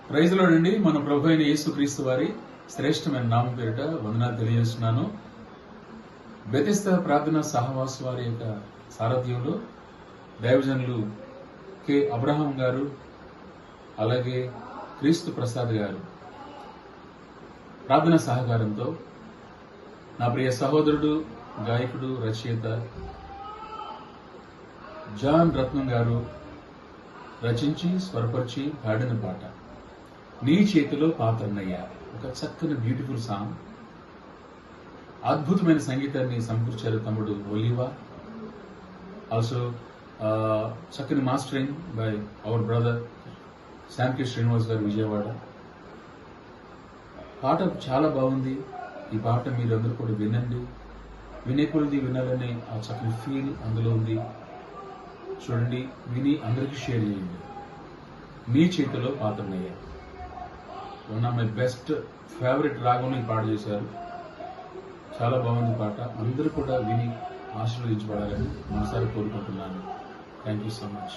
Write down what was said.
Praise lord అండి. మన ప్రభు అయిన యేసుక్రీస్తు వారి శ్రేష్టమైన నామం పేరిట వందనాలు తెలియజేస్తున్నాను. బెతెస్దా ప్రార్థనా సహవాస వారి యొక్క సారథ్యంలో దైవజనులు కె అబ్రహాం గారు, అలాగే క్రీస్తు ప్రసాద్ గారు ప్రార్థనా సహకారంతో నా ప్రియ సహోదరుడు, గాయకుడు, రచయిత జాన్ రత్నం గారు రచించి స్వరపరిచి పాడిన పాట నీ చేతిలో పాత్రనయ్యా. ఒక చక్కని బ్యూటిఫుల్ సాంగ్. అద్భుతమైన సంగీతాన్ని సమకూర్చారు తమ్ముడు ఒలివా. ఆల్సో చక్కని mastering by our brother Shanki Srinivas garu, Vijayawada. పాట చాలా బాగుంది. ఈ పాట మీరందరూ కూడా వినండి. వినే కొద్ది వినాలనే ఆ చక్కని ఫీల్ అందులో ఉంది. చూడండి, విని అందరికీ షేర్ చేయండి. నీ చేతిలో పాత్రనయ్యా. One of my best favourite రాగంలో ఈ పాట చేశారు. చాలా బాగుంది పాట. అందరూ కూడా విని ఆశీర్వదించబడాలని మనసారి కోరుకుంటున్నాను. Thank you so much.